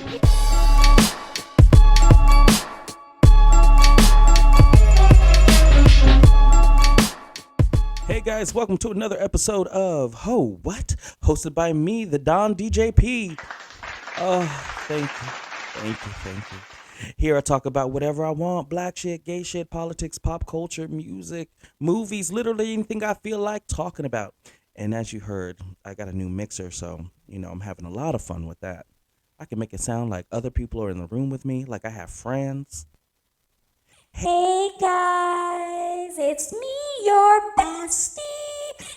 Hey guys, welcome to another episode of Ho What? Hosted by me, the Don DJP. Oh, thank you. Here I talk about whatever I want: black shit, gay shit, politics, pop culture, music, movies, literally anything I feel like talking about. And as you heard, I got a new mixer, so I'm having a lot of fun with that. I can make it sound like other people are in the room with me, like I have friends. Hey guys, it's me, your bestie.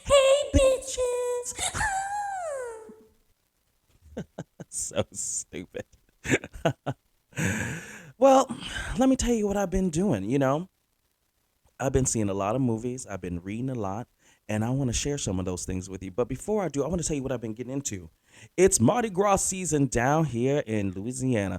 Hey bitches. So stupid. Well, let me tell you what I've been doing. I've been seeing a lot of movies, I've been reading a lot, and I want to share some of those things with you. But before I do, I want to tell you what I've been getting into. It's Mardi Gras season down here in Louisiana.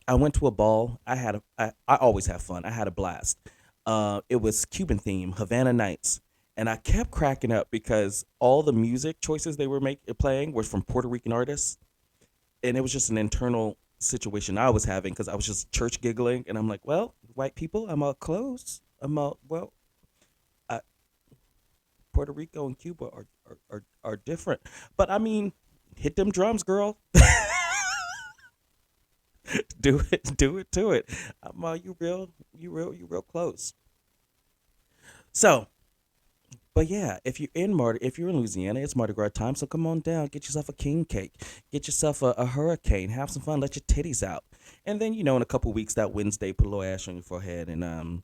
I went to a ball. I always have fun. I had a blast. It was Cuban theme, Havana Nights. And I kept cracking up because all the music choices they were playing were from Puerto Rican artists, and it was just an internal situation I was having because I was just church giggling, and I'm like, well, white people, I'm all close. I, Puerto Rico and Cuba are different, but I mean, hit them drums, girl. Do it. I'm all you real close. So, but yeah, if you're in Louisiana, it's Mardi Gras time. So come on down, get yourself a king cake, get yourself a hurricane, have some fun, let your titties out, and then in a couple weeks that Wednesday, put a little ash on your forehead and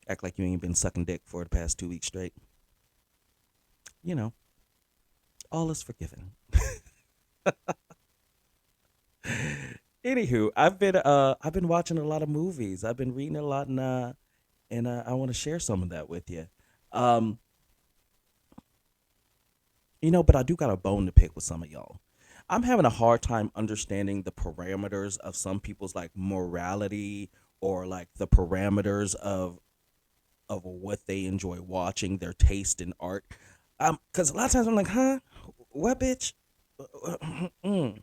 act like you ain't been sucking dick for the past 2 weeks straight. You know, all is forgiven. Anywho, I've been watching a lot of movies. I've been reading a lot, and I want to share some of that with you. Um, but I do got a bone to pick with some of y'all. I'm having a hard time understanding the parameters of some people's like morality or like the parameters of what they enjoy watching, their taste in art. Because a lot of times I'm like, huh, what, bitch? Mm,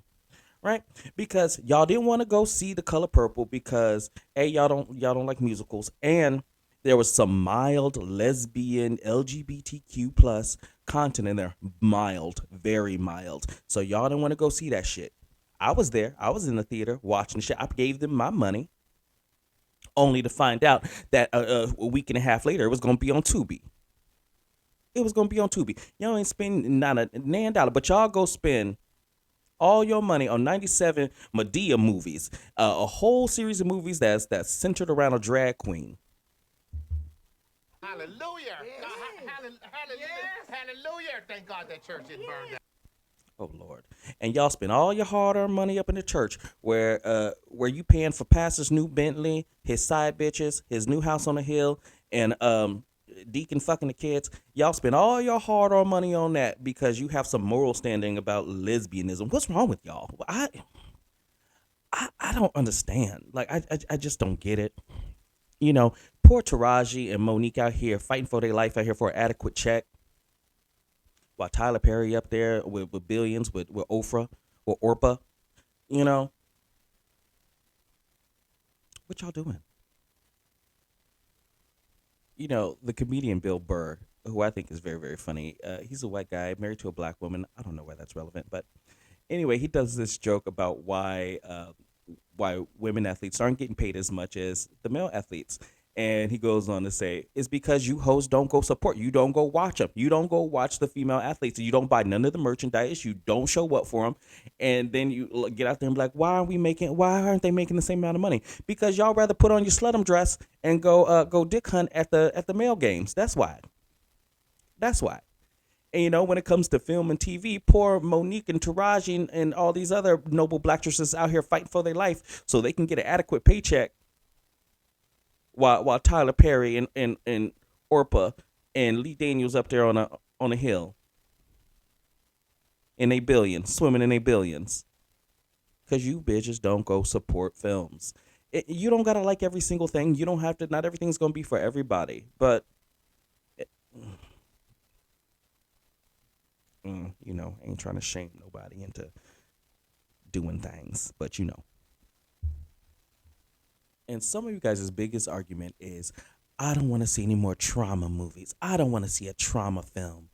right? Because y'all didn't want to go see The Color Purple because y'all don't like musicals, and there was some mild lesbian LGBTQ plus content in there, mild, very mild. So y'all didn't want to go see that shit. I was there. I was in the theater watching the shit. I gave them my money, only to find out that a week and a half later it was gonna be on Tubi. It was gonna be on Tubi. Y'all ain't spending not a nan dollar, but y'all go spend all your money on 97 Medea movies, a whole series of movies that's centered around a drag queen. Hallelujah. God, hallelujah. Hallelujah. Thank God that church is burned down. Oh Lord! And y'all spend all your hard-earned money up in the church, where you paying for pastor's new Bentley, his side bitches, his new house on the hill, and deacon fucking the kids. Y'all spend all your hard-earned money on that because you have some moral standing about lesbianism. What's wrong with y'all? I don't understand. Like I just don't get it. Poor Taraji and Monique out here fighting for their life out here for an adequate check, while Tyler Perry up there with billions with Ofra or Orpa. You know what y'all doing? The comedian Bill Burr, who I think is very very funny. He's a white guy married to a black woman. I don't know why that's relevant, but anyway, he does this joke about why women athletes aren't getting paid as much as the male athletes. And he goes on to say, it's because you hoes don't go support. You don't go watch them. You don't go watch the female athletes. You don't buy none of the merchandise. You don't show up for them. And then you get out there and be like, why aren't they making the same amount of money? Because y'all rather put on your slut 'em dress and go dick hunt at the male games. That's why. That's why. And when it comes to film and TV, poor Monique and Taraji and all these other noble black actresses out here fighting for their life so they can get an adequate paycheck, while Tyler Perry and Orpa and Lee Daniels up there on a hill in a billions, swimming in a billions. Cause you bitches don't go support films. You don't gotta like every single thing. You don't have to. Not everything's gonna be for everybody, but ain't trying to shame nobody into doing things, but you know. And some of you guys' biggest argument is, I don't want to see any more trauma movies. I don't want to see a trauma film.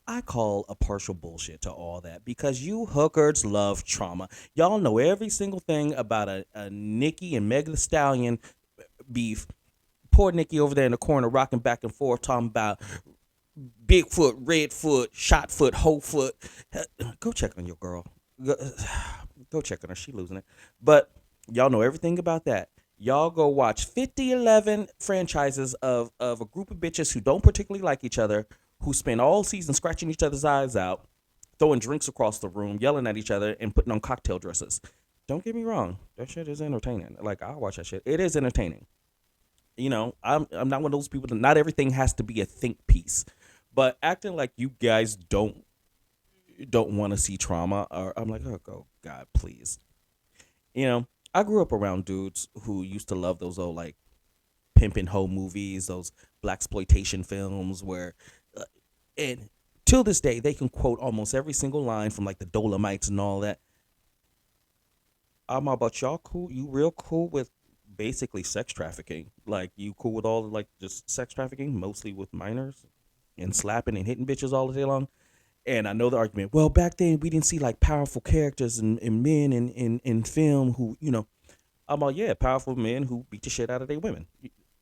I call a partial bullshit to all that because you hookers love trauma. Y'all know every single thing about a Nicki and Meg the Stallion beef. Poor Nicki over there in the corner rocking back and forth talking about Bigfoot, Redfoot, Shotfoot, Hofoot. Go check on your girl. Go, go check on her. She losing it. But y'all know everything about that. Y'all go watch 5011 franchises of a group of bitches who don't particularly like each other, who spend all season scratching each other's eyes out, throwing drinks across the room, yelling at each other, and putting on cocktail dresses. Don't get me wrong. That shit is entertaining. Like, I'll watch that shit. It is entertaining. You know, I'm not one of those people that not everything has to be a think piece. But acting like you guys don't want to see trauma, or I'm like, oh God, please. You know, I grew up around dudes who used to love those old like pimpin' hoe movies, those black exploitation films where, uh, and till this day they can quote almost every single line from like the Dolomites and all that. I'm all about y'all cool. You real cool with basically sex trafficking? Like you cool with all like just sex trafficking, mostly with minors, and slapping and hitting bitches all the day long? And I know the argument. Well, back then we didn't see like powerful characters and men in film who, you know, I'm all, yeah, powerful men who beat the shit out of their women.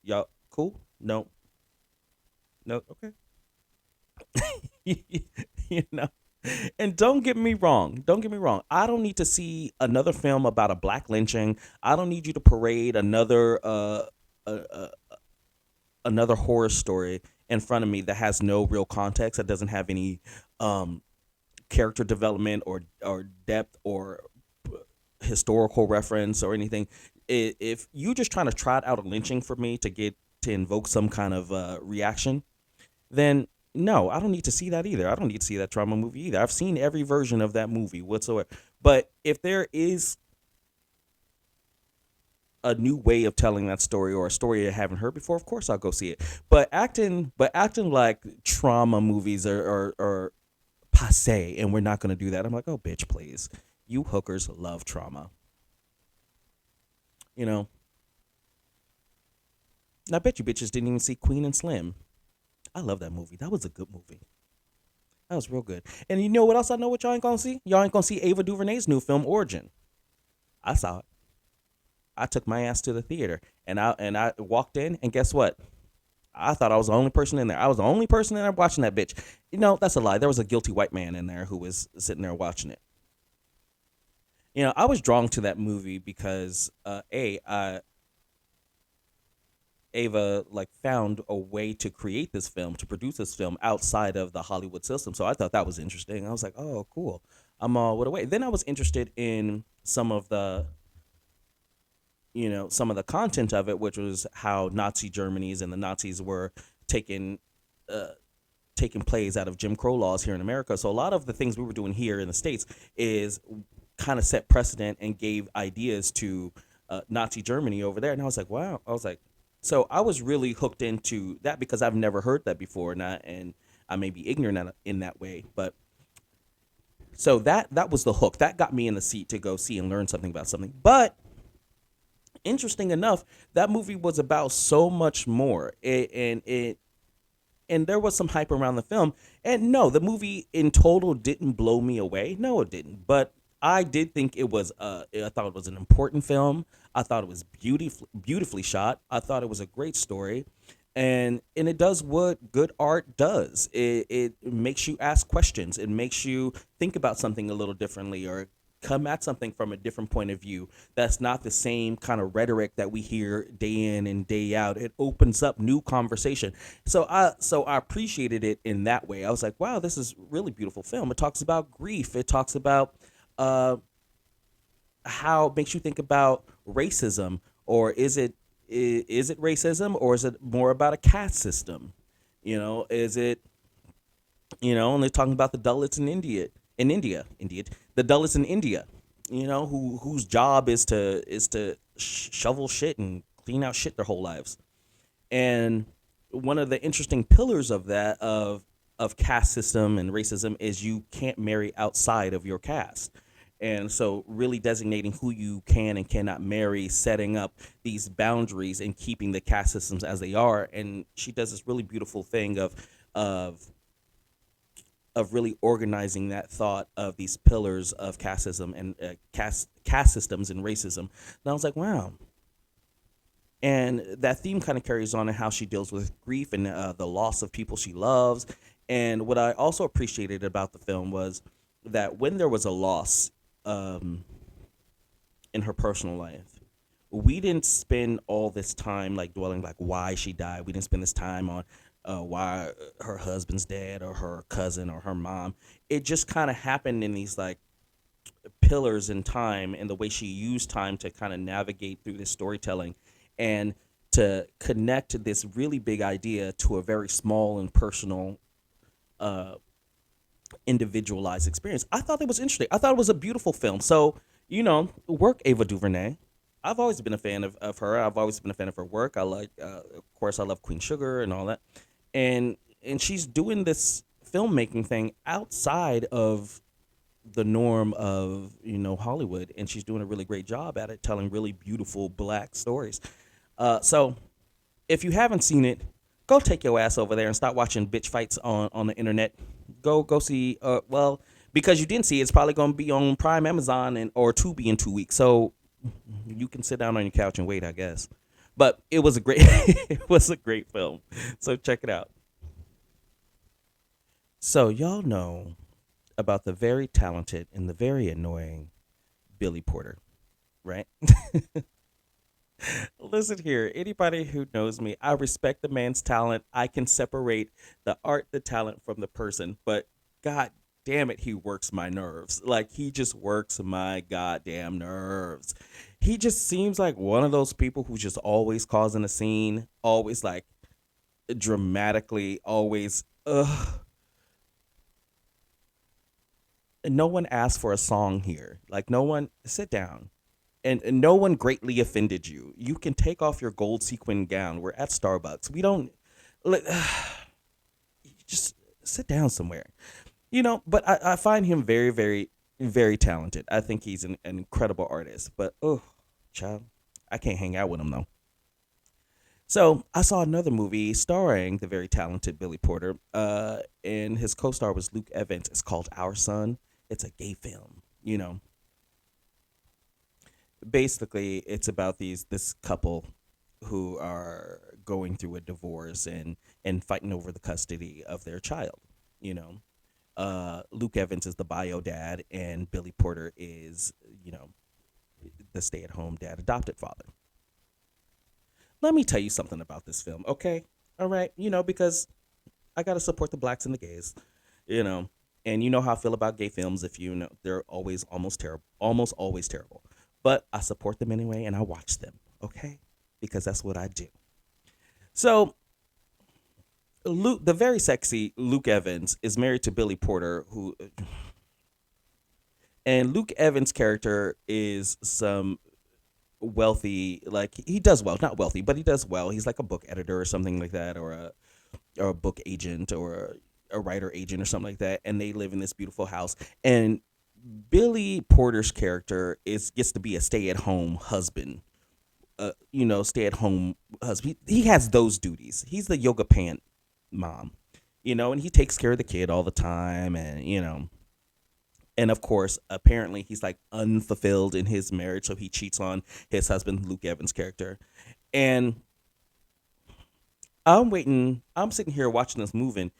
Y'all cool? No, no, okay. You know. And don't get me wrong. Don't get me wrong. I don't need to see another film about a black lynching. I don't need you to parade uh, uh another horror story in front of me that has no real context, that doesn't have any um character development or depth or historical reference or anything. If you just trying to trot out a lynching for me to get to invoke some kind of reaction, then no, I don't need to see that either. I don't need to see that trauma movie either. I've seen every version of that movie whatsoever. But if there is a new way of telling that story or a story I haven't heard before, of course I'll go see it. But acting like trauma movies are passe and we're not going to do that. I'm like, oh, bitch, please. You hookers love trauma. You know, and I bet you bitches didn't even see Queen and Slim. I love that movie. That was a good movie. That was real good. And you know what else I know what y'all ain't gonna see? Y'all ain't gonna see Ava DuVernay's new film Origin. I saw it. I took my ass to the theater and I walked in and guess what? I thought I was the only person in there. I was the only person in there watching that bitch. You know, that's a lie. There was a guilty white man in there who was sitting there watching it. You know, I was drawn to that movie because Ava like found a way to create this film, to produce this film outside of the Hollywood system. So I thought that was interesting. I was like, oh, cool. I'm all what away. Then I was interested in some of the content of it, which was how Nazi Germany's and the Nazis were taking uh, taking plays out of Jim Crow laws here in America. So a lot of the things we were doing here in the States is kind of set precedent and gave ideas to Nazi Germany over there. And I was like, wow. I was like, so I was really hooked into that because I've never heard that before, and I may be ignorant in that way, but so that was the hook that got me in the seat to go see and learn something about something. But interesting enough, that movie was about so much more, and there was some hype around the film. And no, the movie in total didn't blow me away. No, it didn't. But I did think it was. I thought it was an important film. I thought it was beautifully shot. I thought it was a great story, and it does what good art does. It makes you ask questions. It makes you think about something a little differently, or come at something from a different point of view that's not the same kind of rhetoric that we hear day in and day out. It opens up new conversation. So I appreciated it in that way. I was like, wow, this is really beautiful film. It talks about grief. It talks about uh how it makes you think about racism, or is it racism, or is it more about a caste system? Is it, and they're talking about the Dalits in India, the Dalits in India, whose job is to shovel shit and clean out shit their whole lives. And one of the interesting pillars of that of caste system and racism is you can't marry outside of your caste. And so, really designating who you can and cannot marry, setting up these boundaries, and keeping the caste systems as they are. And she does this really beautiful thing of of really organizing that thought of these pillars of casteism and caste systems and racism. And I was like, wow. And that theme kind of carries on in how she deals with grief and the loss of people she loves. And what I also appreciated about the film was that when there was a loss um, in her personal life, we didn't spend all this time like dwelling like why she died. We didn't spend this time on why her husband's dead or her cousin or her mom. It just kind of happened in these like pillars in time, and the way she used time to kind of navigate through this storytelling and to connect this really big idea to a very small and personal uh, individualized experience. I thought it was interesting. I thought it was a beautiful film. So, work Ava DuVernay. I've always been a fan of her. I've always been a fan of her work. I like, of course, I love Queen Sugar and all that. And she's doing this filmmaking thing outside of the norm of Hollywood, and she's doing a really great job at it, telling really beautiful black stories. So if you haven't seen it, go take your ass over there and stop watching bitch fights on the internet. Go see. Well, because you didn't see it, it's probably going to be on Prime, Amazon, and or Tubi in 2 weeks. So you can sit down on your couch and wait, I guess. But it was a great it was a great film. So check it out. So y'all know about the very talented and the very annoying Billy Porter, right? Listen here, anybody who knows me, I respect the man's talent. I can separate the art, the talent from the person, but god damn it, he works my nerves. Like he just works my goddamn nerves. He just seems like one of those people who's just always causing a scene, always like dramatically, always no one asked for a song here. Like no one sit down. And no one greatly offended you. You can take off your gold sequin gown. We're at Starbucks. We don't like, just sit down somewhere. But I find him very, very, very talented. I think he's an incredible artist. But oh, child, I can't hang out with him though. So I saw another movie starring the very talented Billy Porter, and his co-star was Luke Evans. It's called Our Son. It's a gay film. Basically it's about this couple who are going through a divorce and fighting over the custody of their child. You know, Luke Evans is the bio dad, and Billy Porter is the stay at home dad, adopted father. Let me tell you something about this film, okay? All right, because I gotta support the blacks and the gays, you know, and you know how I feel about gay films. If you know, they're always almost always terrible. But I support them anyway, and I watch them, okay? Because that's what I do. So Luke, the very sexy Luke Evans, is married to Billy Porter, and Luke Evans' character is some wealthy, like he does well, not wealthy, but he does well. He's like a book editor or something like that, or a book agent or a writer agent or something like that, and they live in this beautiful house. And Billy Porter's character gets to be a stay at home husband. Stay at home husband. He has those duties. He's the yoga pant mom, and he takes care of the kid all the time, and of course, apparently he's like unfulfilled in his marriage, so he cheats on his husband, Luke Evans' character. And I'm waiting. I'm sitting here watching this movie.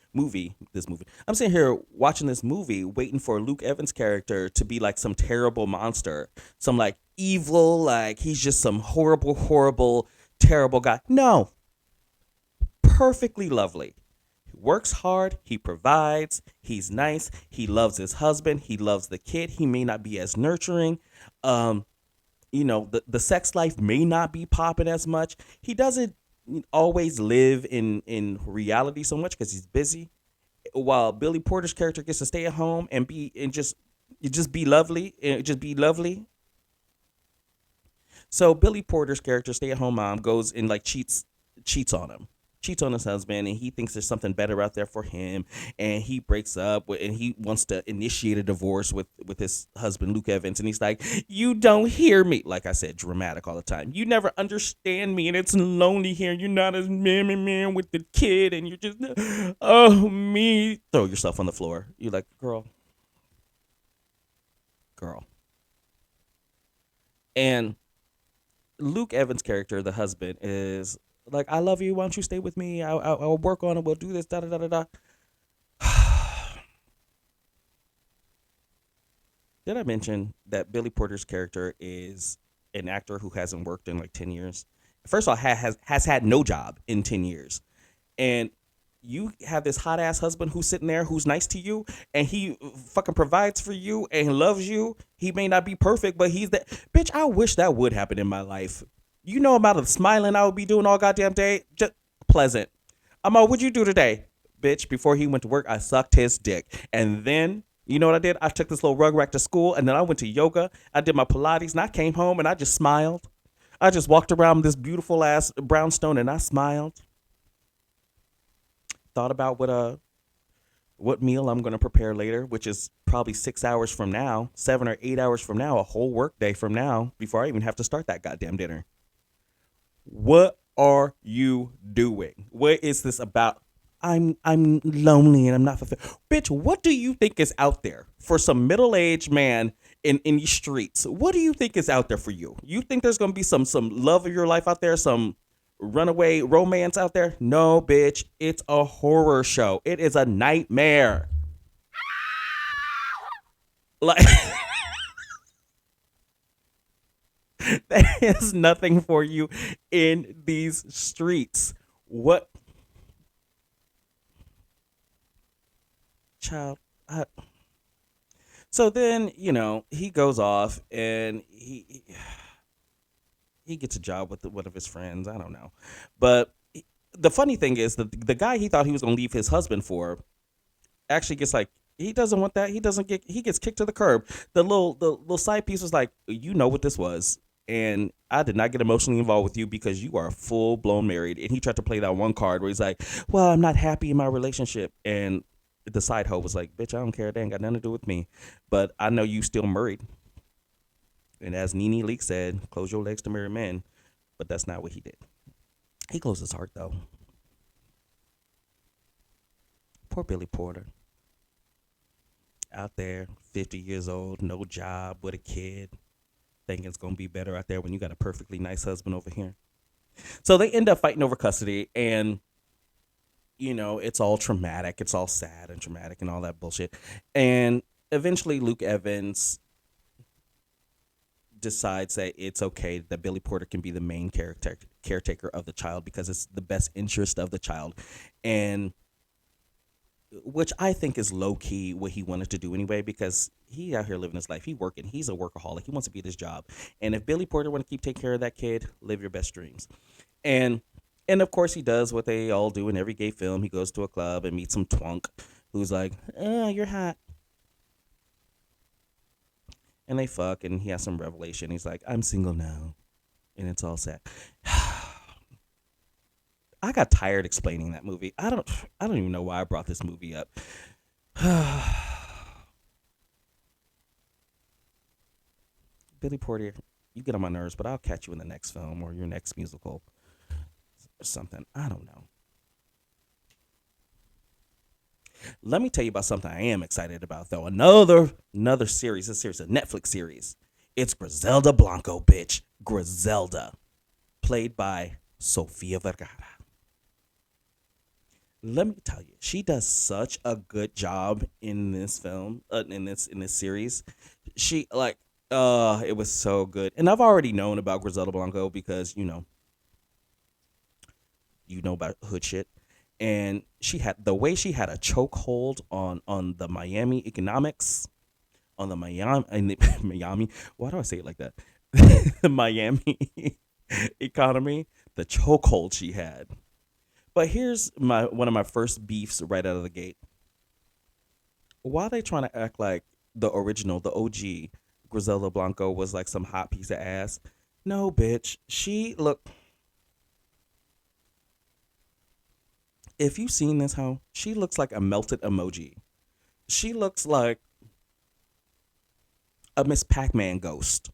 This movie. I'm sitting here watching this movie, waiting for Luke Evans' character to be like some terrible monster, some like evil, like he's just some horrible, horrible, terrible guy. No, perfectly lovely. He works hard. He provides. He's nice. He loves his husband. He loves the kid. He may not be as nurturing. Um, the sex life may not be popping as much. He doesn't always live in reality so much because he's busy, while Billy Porter's character gets to stay at home and just be lovely and just be lovely. So Billy Porter's character, stay at home mom, goes and like cheats on him, cheats on his husband, and he thinks there's something better out there for him, and he breaks up and he wants to initiate a divorce with his husband Luke Evans, and he's like, you don't hear me, like I said, dramatic all the time, you never understand me, and it's lonely here, you're not as man with the kid, and you're just, oh, me, throw yourself on the floor. You're like, girl. And Luke Evans' character, the husband, is like, I love you. Why don't you stay with me? I'll work on it. We'll do this. Da da da da da. Did I mention that Billy Porter's character is an actor who hasn't worked in like 10 years? First of all, has had no job in 10 years, and you have this hot ass husband who's sitting there who's nice to you and he fucking provides for you and loves you. He may not be perfect, but he's that bitch. I wish that would happen in my life. You know, amount of smiling I would be doing all goddamn day. Just pleasant. What'd you do today? Bitch, before he went to work, I sucked his dick. And then, you know what I did? I took this little rug rack to school, and then I went to yoga. I did my Pilates, and I came home and I just smiled. I just walked around this beautiful ass brownstone and I smiled. Thought about what meal I'm gonna prepare later, which is probably 6 hours from now, 7 or 8 hours from now, a whole work day from now, before I even have to start that goddamn dinner. What are you doing? What is this about? I'm lonely and I'm not fulfilled. Bitch, what do you think is out there for some middle-aged man in these streets? What do you think is out there for you? You think there's gonna be some love of your life out there, some runaway romance out there? No, bitch. It's a horror show. It is a nightmare. Like there is nothing for you in these streets. What child? So then, he goes off and he gets a job with one of his friends. I don't know. But the funny thing is the guy he thought he was going to leave his husband for actually gets like, he doesn't want that. He gets kicked to the curb. The little side piece was like, you know what this was. And I did not get emotionally involved with you because you are full blown married. And he tried to play that one card where he's like, well, I'm not happy in my relationship. And the side hoe was like, bitch, I don't care. That ain't got nothing to do with me. But I know you still married. And as Nene Leak said, close your legs to marry men. But that's not what he did. He closed his heart, though. Poor Billy Porter. Out there, 50 years old, no job, with a kid. Thinking it's going to be better out there when you got a perfectly nice husband over here. So they end up fighting over custody. And, it's all traumatic. It's all sad and traumatic and all that bullshit. And eventually Luke Evans decides that it's okay that Billy Porter can be the main caretaker of the child because it's the best interest of the child, and which I think is low key what he wanted to do anyway because he out here living his life. He working. He's a workaholic. He wants to be at his job, and if Billy Porter want to keep taking care of that kid, live your best dreams, and and of course he does what they all do in every gay film. He goes to a club and meets some twunk who's like, "Oh, you're hot." And they fuck, and he has some revelation. He's like, I'm single now. And it's all sad. I got tired explaining that movie. I don't even know why I brought this movie up. Billy Porter, you get on my nerves, but I'll catch you in the next film or your next musical or something. I don't know. Let me tell you about something I am excited about, though. Another series, a Netflix series. It's Griselda Blanco, bitch. Griselda, played by Sofia Vergara. Let me tell you, she does such a good job in this film, in this series. She it was so good, and I've already known about Griselda Blanco because you know about hood shit. And she had the way she had a chokehold on the Miami economics, on the Miami and the Miami. Why do I say it like that? The Miami economy, the chokehold she had. But here's one of my first beefs right out of the gate. Why are they trying to act like the original, the OG Griselda Blanco was like some hot piece of ass? No, bitch. She look. If you've seen this hoe, she looks like a melted emoji. She looks like a Miss Pac-Man ghost.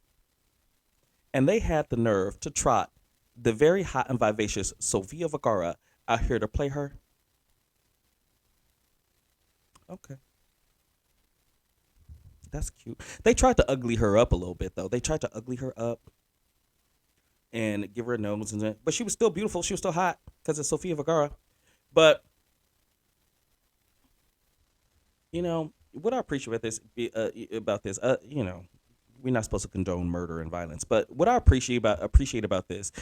And they had the nerve to trot the very hot and vivacious Sofia Vergara out here to play her. Okay, that's cute. They tried to ugly her up a little bit though. They tried to ugly her up and give her a nose, but she was still beautiful. She was still hot because it's Sofia Vergara. But what I appreciate about this, we're not supposed to condone murder and violence, but what I appreciate about this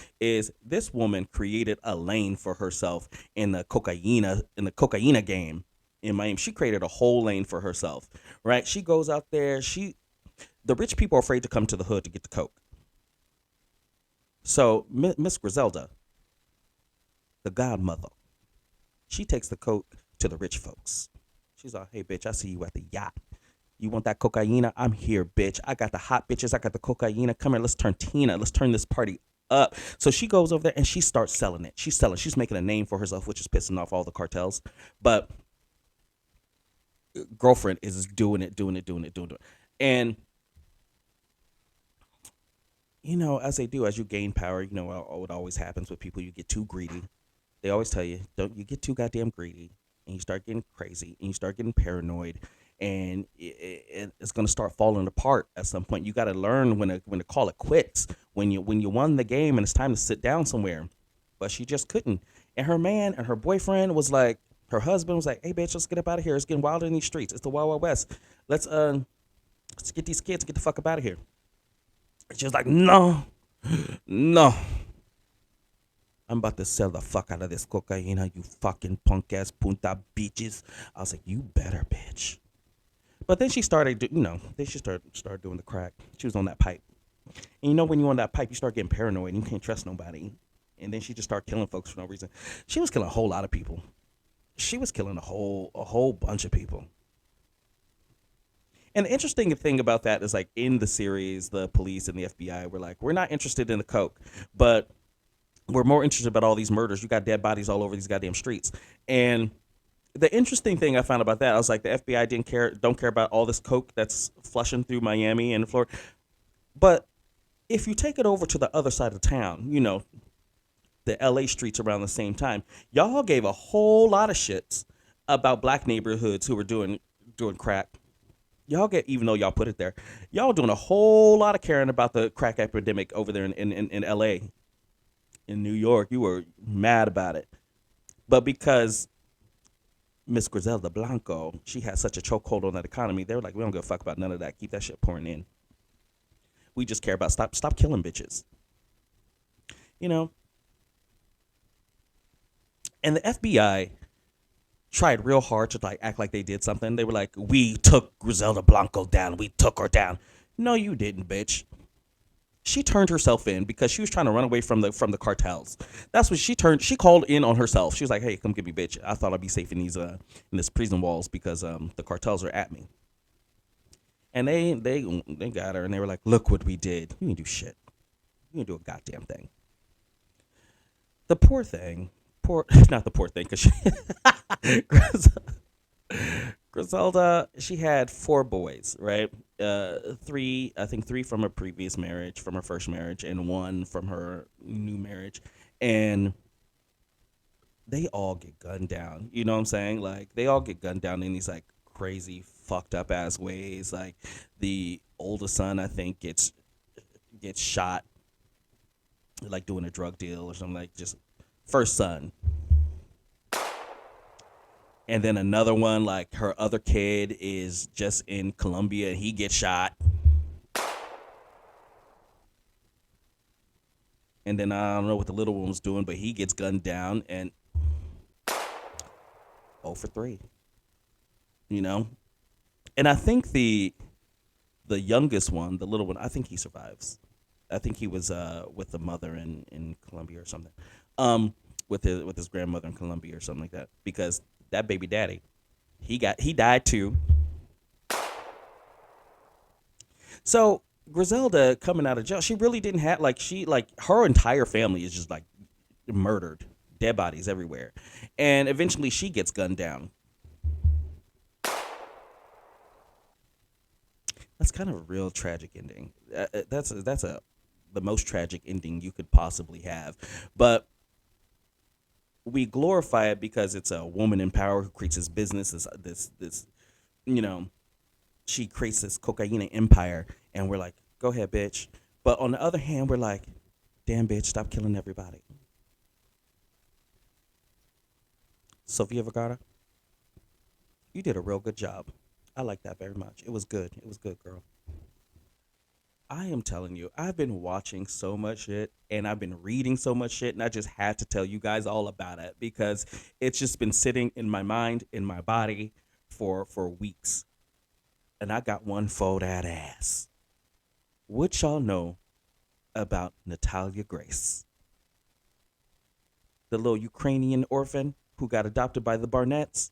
woman created a lane for herself in the cocaina game in Miami. She created a whole lane for herself, right? She goes out there. The rich people are afraid to come to the hood to get the coke. So Miss Griselda, the godmother, she takes the coke to the rich folks. She's like, hey, bitch, I see you at the yacht. You want that cocaina? I'm here, bitch. I got the hot bitches. I got the cocaina. Come here, let's turn Tina. Let's turn this party up. So she goes over there and she starts selling it. She's selling. She's making a name for herself, which is pissing off all the cartels. But girlfriend is doing it, doing it, doing it, doing it. And, as they do, as you gain power, what always happens with people, you get too greedy. They always tell you, don't you get too goddamn greedy, and you start getting crazy, and you start getting paranoid, and it's gonna start falling apart at some point. You got to learn when to call it quits. When you won the game and it's time to sit down somewhere, but she just couldn't. And her man and her boyfriend was like, her husband was like, "Hey, bitch, let's get up out of here. It's getting wild in these streets. It's the Wild Wild West. Let's get these kids and get the fuck up out of here." And she was like, "No, no, I'm about to sell the fuck out of this cocaine, you fucking punk ass punta bitches." I was like, "You better, bitch." But then she started, then she started doing the crack. She was on that pipe, and when you're on that pipe, you start getting paranoid and you can't trust nobody. And then she just started killing folks for no reason. She was killing a whole lot of people. She was killing a whole bunch of people. And the interesting thing about that is, like, in the series, the police and the FBI were like, we're not interested in the coke, but we're more interested about all these murders. You got dead bodies all over these goddamn streets. And the interesting thing I found about that, I was like, the FBI don't care about all this coke that's flushing through Miami and Florida. But if you take it over to the other side of town, the LA streets around the same time, y'all gave a whole lot of shits about black neighborhoods who were doing crack. Even though y'all put it there, y'all doing a whole lot of caring about the crack epidemic over there in LA. In New York, you were mad about it. But because Miss Griselda Blanco, she had such a chokehold on that economy, they were like, we don't give a fuck about none of that. Keep that shit pouring in. We just care about stop killing bitches. You know? And the FBI tried real hard to like act like they did something. They were like, we took Griselda Blanco down. We took her down. No, you didn't, bitch. She turned herself in because she was trying to run away from the cartels. That's what she turned. She called in on herself. She was like, "Hey, come get me, bitch. I thought I'd be safe in this prison walls because the cartels are at me." And they got her and they were like, "Look what we did. You didn't do shit. You didn't do a goddamn thing." The poor thing, not the poor thing, because Griselda, she had 4 boys, right? I think three from her previous marriage, from her first marriage, and one from her new marriage, and they all get gunned down. You know what I'm saying? Like they all get gunned down in these like crazy, fucked up ass ways. Like the oldest son, I think, gets shot, like doing a drug deal or something. Like just first son. And then another one, like her other kid is just in Colombia and he gets shot. And then I don't know what the little one was doing, but he gets gunned down and 0 for 3. You know? And I think the youngest one, the little one, I think he survives. I think he was with the mother in Colombia or something. With his grandmother in Colombia or something like that. Because that baby daddy, he died too. So Griselda coming out of jail, she really didn't have her entire family is just like murdered. dead bodies everywhere. And eventually she gets gunned down. That's kind of a real tragic ending. That's the most tragic ending you could possibly have. But we glorify it because it's a woman in power who creates this business, this you know, she creates this cocaine empire, and we're like, go ahead, bitch. But on the other hand, we're like, damn, bitch, stop killing everybody. Sofia Vergara, you did a real good job. I like that very much. It was good. It was good, girl. I am telling you, I've been watching so much shit and I've been reading so much shit, and I just had to tell you guys all about it because it's just been sitting in my mind, in my body for weeks. And I got one for that ass. What y'all know about Natalia Grace, the little Ukrainian orphan who got adopted by the Barnetts?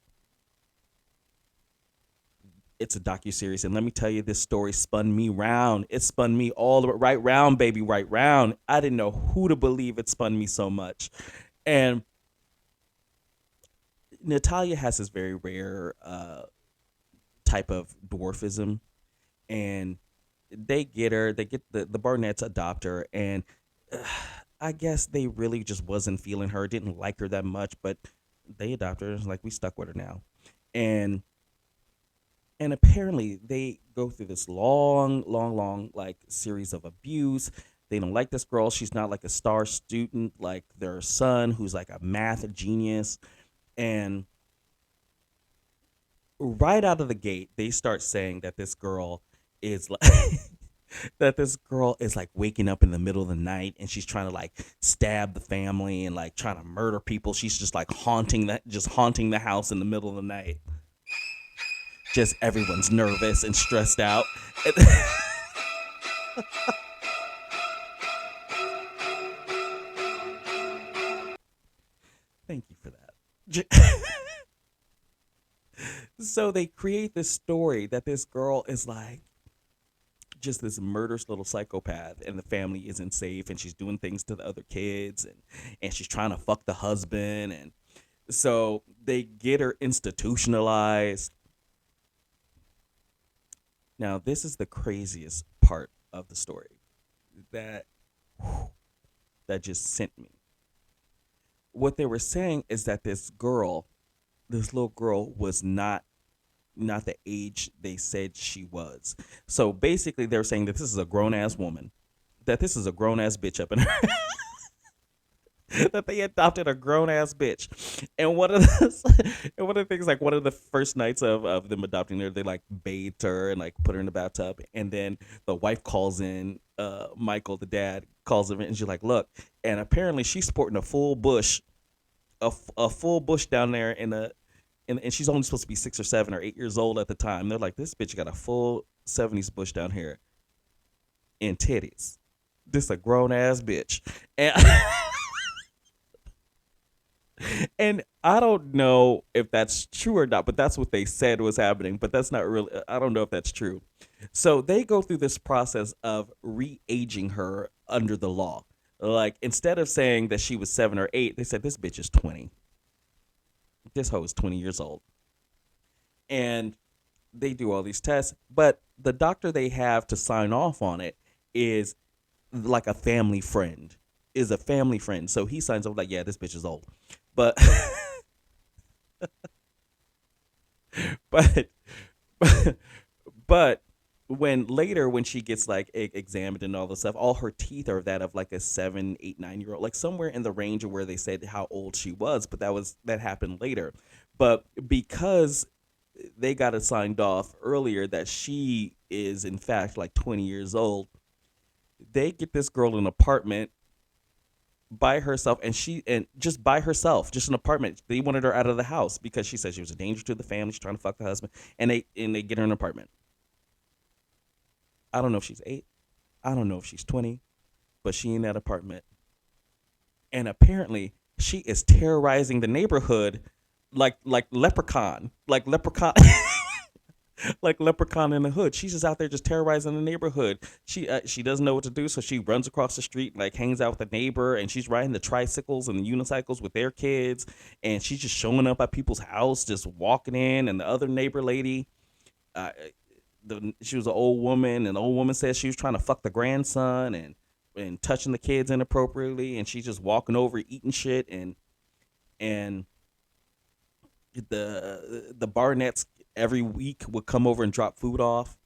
It's a docuseries, and let me tell you, this story spun me round. It spun me all the way right round, baby, right round. I didn't know who to believe. It spun me so much. And Natalia has this very rare type of dwarfism, and they get her. They get the Barnetts adopt her, and I guess they really just wasn't feeling her, didn't like her that much, but they adopted her. It's like, we stuck with her now, and apparently they go through this long like series of abuse. They don't like this girl. She's not like a star student like their son, who's like a math genius. And right out of the gate, they start saying that this girl is like that this girl is like waking up in the middle of the night and she's trying to like stab the family and like trying to murder people. She's just like haunting the house in the middle of the night. Just everyone's nervous and stressed out. Thank you for that. So they create this story that this girl is like just this murderous little psychopath, and the family isn't safe, and she's doing things to the other kids, and she's trying to fuck the husband, and so they get her institutionalized. Now this is the craziest part of the story that that just sent me. What they were saying is that this little girl was not the age they said she was. So basically they're saying that this is a grown ass woman, that this is a grown ass bitch up in her that they adopted a grown ass bitch. And and one of the things, like one of the first nights of them adopting her, they like bathed her and like put her in the bathtub, and then the wife calls in, Michael, the dad, calls him in, and she's like, look, and apparently she's sporting a full bush, a full bush down there and she's only supposed to be 6 or 7 or 8 years old at the time. They're like, this bitch got a full 70s bush down here and titties. This a grown ass bitch. And and I don't know if that's true or not, but that's what they said was happening. But that's not really, I don't know if that's true. So they go through this process of re-aging her under the law. Like, instead of saying that she was 7 or 8, they said this bitch is 20. This hoe is 20 years old. And they do all these tests, but the doctor they have to sign off on it is like a family friend, so he signs off like, yeah, this bitch is old. But but but when she gets like examined and all this stuff, all her teeth are that of like a 7, 8, 9 year old, like somewhere in the range of where they said how old she was, but that happened later. But because they got it signed off earlier that she is in fact like 20 years old, they get this girl an apartment by herself, and just by herself, just an apartment. They wanted her out of the house because she said she was a danger to the family. She's trying to fuck the husband, and they get her an apartment. I don't know if she's 8. I don't know if she's 20, but she in that apartment, and apparently she is terrorizing the neighborhood like leprechaun, like Leprechaun in the Hood. She's just out there just terrorizing the neighborhood. She doesn't know what to do, so she runs across the street, like hangs out with a neighbor, and she's riding the tricycles and the unicycles with their kids, and she's just showing up at people's house, just walking in, and the other neighbor lady. Uh, she was an old woman, and the old woman said she was trying to fuck the grandson and touching the kids inappropriately, and she's just walking over eating shit, and the Barnetts every week would come over and drop food off.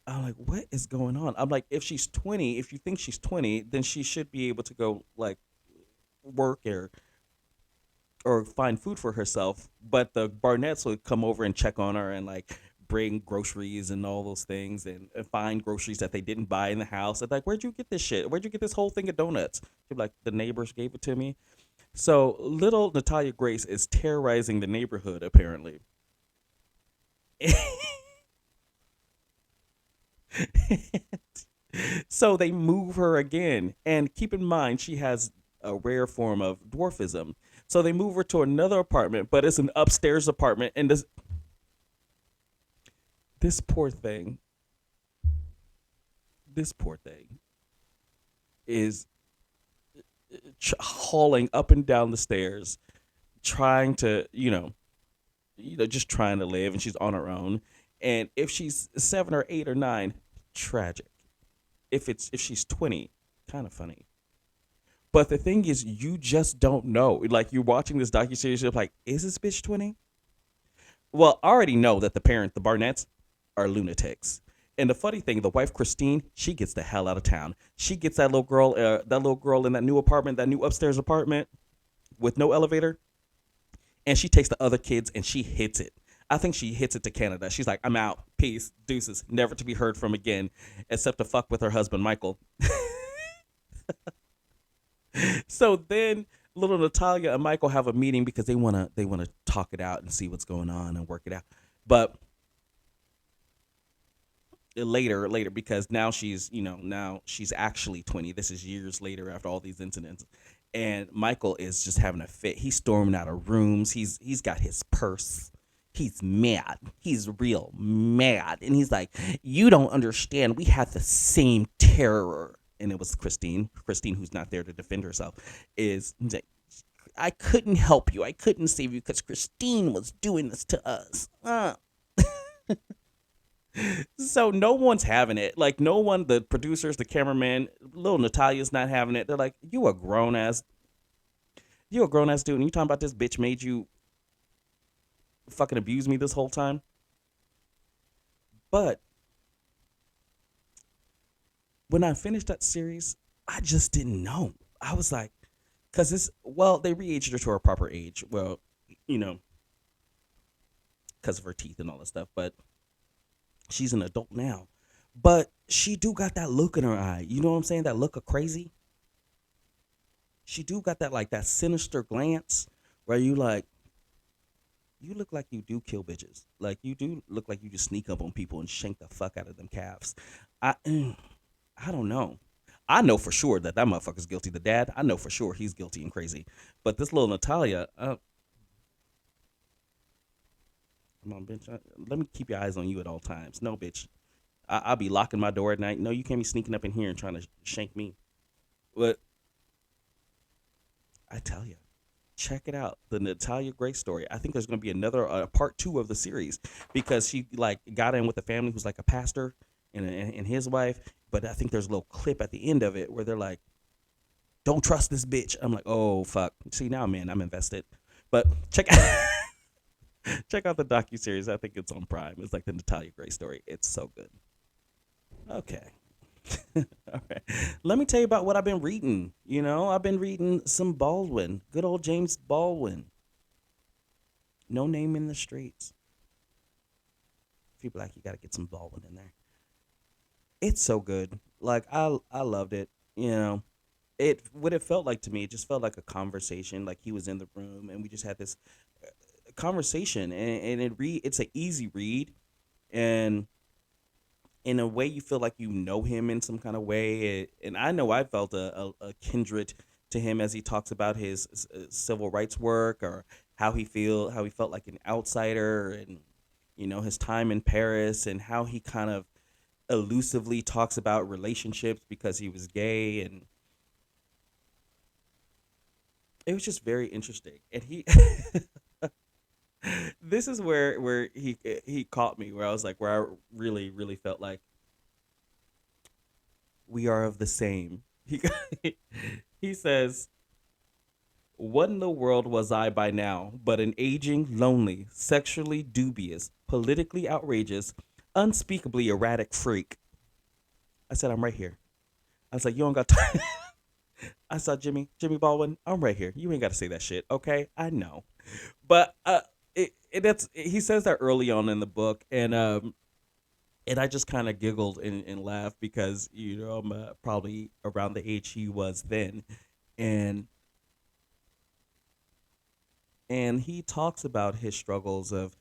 I'm like, what is going on? I'm like, if she's 20, if you think she's 20, then she should be able to go like work or find food for herself. But the Barnetts would come over and check on her and like bring groceries and all those things and find groceries that they didn't buy in the house. And like, where'd you get this shit? Where'd you get this whole thing of donuts? She'd be like, the neighbors gave it to me. So little Natalia Grace is terrorizing the neighborhood apparently. So they move her again. And keep in mind, she has a rare form of dwarfism. So they move her to another apartment, but it's an upstairs apartment. And this poor thing, this poor thing is hauling up and down the stairs, trying to, just trying to live, and she's on her own. And if she's 7 or 8 or 9, tragic. If she's 20, kind of funny. But the thing is, you just don't know. Like you're watching this docuseries, you're like, is this bitch 20? Well, I already know that the Barnetts, are lunatics. And the funny thing, the wife Christine, she gets the hell out of town. She gets that little girl in that new apartment, that new upstairs apartment with no elevator, and she takes the other kids and she hits it. I think she hits it to Canada. She's like, I'm out. Peace. Deuces. Never to be heard from again, except to fuck with her husband, Michael. So then little Natalia and Michael have a meeting because they wanna talk it out and see what's going on and work it out. But later because now she's actually 20. This is years later after all these incidents, and Michael is just having a fit. He's storming out of rooms. He's got his purse. He's mad. He's real mad, and he's like, you don't understand, we had the same terror. And it was Christine, who's not there to defend herself, is like, I couldn't help you, I couldn't save you because Christine was doing this to us. So no one's having it. Like no one, the producers, the cameraman, little Natalia's not having it. They're like, you a grown ass dude, and you talking about this bitch made you fucking abuse me this whole time. But when I finished that series, I just didn't know. I was like, because they re-aged her to her proper age. Well, you know, because of her teeth and all that stuff. But she's an adult now. But she do got that look in her eye. You know what I'm saying? That look of crazy. She do got that like that sinister glance where you look like you do kill bitches. Like you do look like you just sneak up on people and shank the fuck out of them calves. I I don't know. I know for sure that motherfucker's guilty. The dad, I know for sure he's guilty and crazy. But this little Natalia, come on, bitch. Let me keep your eyes on you at all times. No, bitch. I'll be locking my door at night. No, you can't be sneaking up in here and trying to shank me. But I tell you, check it out, the Natalia Grace story. I think there's going to be another part 2 of the series because she like got in with a family who's like a pastor and his wife. But I think there's a little clip at the end of it where they're like, "Don't trust this bitch." I'm like, "Oh fuck." See now, man, I'm invested. But check out the docu series. I think it's on Prime. It's like the Natalia Grace story. It's so good. Okay. All right. Let me tell you about what I've been reading. I've been reading some Baldwin. Good old James Baldwin. No Name in the Streets. If you're black, you got to get some Baldwin in there. It's so good. Like I loved it. What it felt like to me, it just felt like a conversation. Like he was in the room and we just had this conversation, and it's an easy read, and in a way you feel like you know him in some kind of way. And I know I felt a kindred to him as he talks about his civil rights work, or how he felt like an outsider, and his time in Paris and how he kind of elusively talks about relationships because he was gay, and it was just very interesting. And he this is where he caught me, where I was like, where I really felt like we are of the same. He says, "What in the world was I by now but an aging, lonely, sexually dubious, politically outrageous, unspeakably erratic freak?" I said, "I'm right here." I was like, "You don't got time." I saw Jimmy Baldwin. "I'm right here. You ain't got to say that shit, okay? I know." But he says that early on in the book, and I just kind of giggled and laughed because I'm probably around the age he was then, and he talks about his struggles of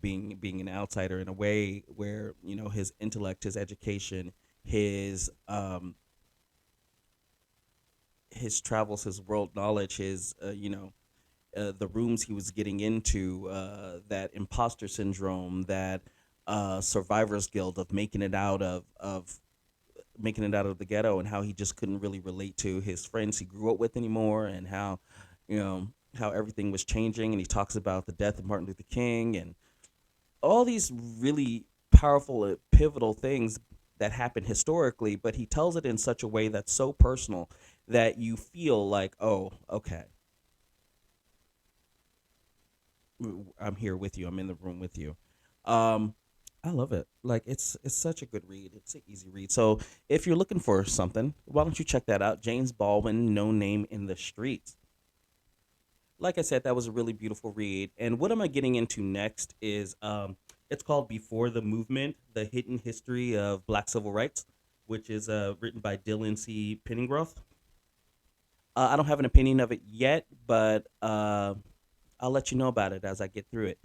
being an outsider in a way where his intellect, his education, his his travels, his world knowledge, his the rooms he was getting into, that imposter syndrome, that survivor's guilt of making it out of the ghetto, and how he just couldn't really relate to his friends he grew up with anymore, and how how everything was changing. And he talks about the death of Martin Luther King and all these really powerful, pivotal things that happened historically, but he tells it in such a way that's so personal that you feel like, oh, okay, I'm here with you. I'm in the room with you. Um, I love it. Like it's such a good read. It's an easy read. So if you're looking for something, why don't you check that out? James Baldwin, No Name in the Streets. Like I said, that was a really beautiful read. And what am I getting into next is it's called Before the Movement: The Hidden History of Black Civil Rights, which is written by Dylan C. Penningroth. I don't have an opinion of it yet, but I'll let you know about it as I get through it.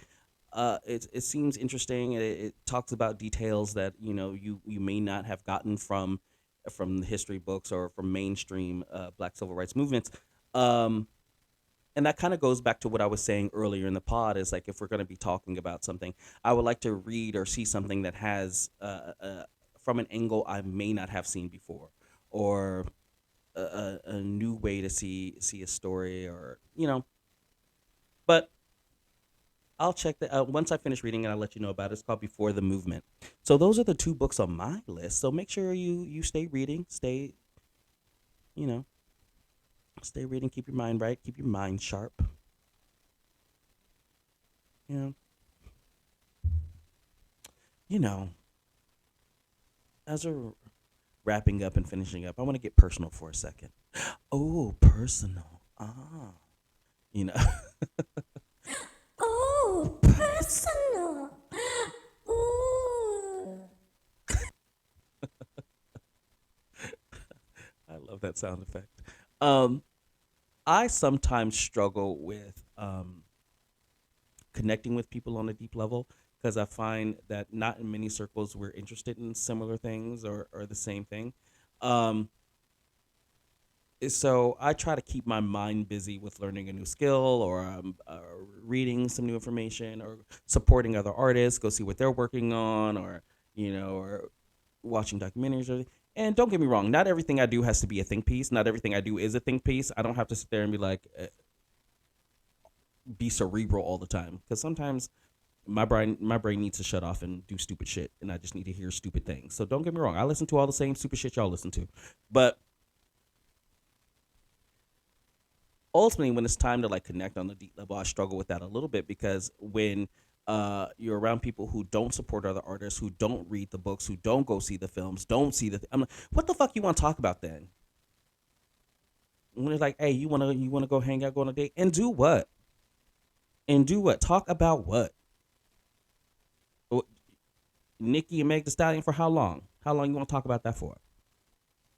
It seems interesting. It talks about details that you may not have gotten from the history books or from mainstream Black civil rights movements. Um, and that kind of goes back to what I was saying earlier in the pod. Is like, if we're going to be talking about something, I would like to read or see something that has from an angle I may not have seen before, or a new way to see a story, or But I'll check that out once I finish reading, and I'll let you know about it. It's called Before the Movement. So those are the two books on my list. So make sure you stay reading, you know stay reading, keep your mind right, keep your mind sharp. You know, you know. As we're wrapping up and finishing up, I want to get personal for a second. Oh, personal. Ah, you know. Oh, personal. Ooh. I love that sound effect. Um, I sometimes struggle with connecting with people on a deep level because I find that not in many circles we're interested in similar things or the same thing. Um, so I try to keep my mind busy with learning a new skill, or reading some new information, or supporting other artists, go see what they're working on, or or watching documentaries. And don't get me wrong, not everything I do has to be a think piece. Not everything I do is a think piece. I don't have to sit there and be like, be cerebral all the time, because sometimes my brain needs to shut off and do stupid shit, and I just need to hear stupid things. So don't get me wrong, I listen to all the same stupid shit y'all listen to, but ultimately when it's time to like connect on the deep level, I struggle with that a little bit, because when you're around people who don't support other artists, who don't read the books, who don't go see the films, don't see I'm like, what the fuck you want to talk about then? When it's like, hey, you wanna go hang out, go on a date, and do what? And do what? Talk about what? Nikki and Meg the Stallion for how long? How long you want to talk about that for?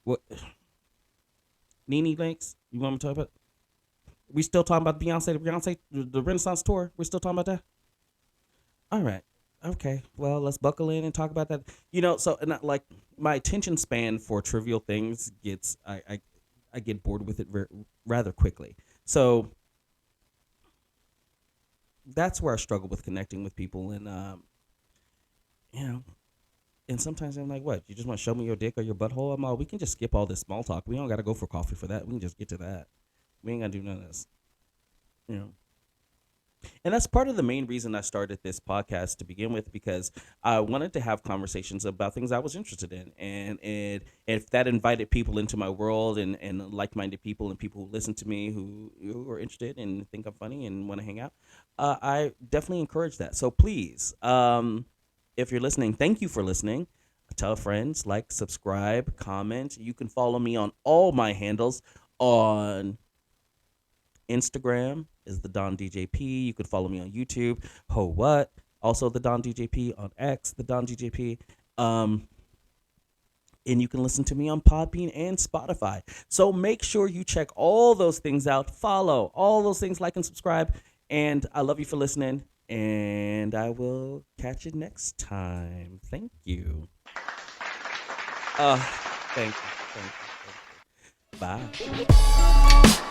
What? Nene Links? You want me to talk about? We still talking about Beyonce, the Renaissance tour? We're still talking about that? All right. Okay. Well, let's buckle in and talk about that. So, and like, my attention span for trivial things gets, I get bored with it rather quickly. So that's where I struggle with connecting with people. And you know, and sometimes I'm like, what? You just want to show me your dick or your butthole? I'm all, we can just skip all this small talk. We don't got to go for coffee for that. We can just get to that. We ain't got to do none of this. You know, and that's part of the main reason I started this podcast to begin with, because I wanted to have conversations about things I was interested in, and if that invited people into my world, and like-minded people and people who listen to me, who are interested and think I'm funny and want to hang out, I definitely encourage that. So please, if you're listening, thank you for listening. Tell friends, like, subscribe, comment. You can follow me on all my handles on Instagram is the Don DJP. You can follow me on YouTube. Ho what? Also the Don DJP on X, the Don DJP. Um, and you can listen to me on Podbean and Spotify. So make sure you check all those things out. Follow all those things, like and subscribe. And I love you for listening. And I will catch you next time. Thank you. Thank you. Thank you. Thank you. Bye.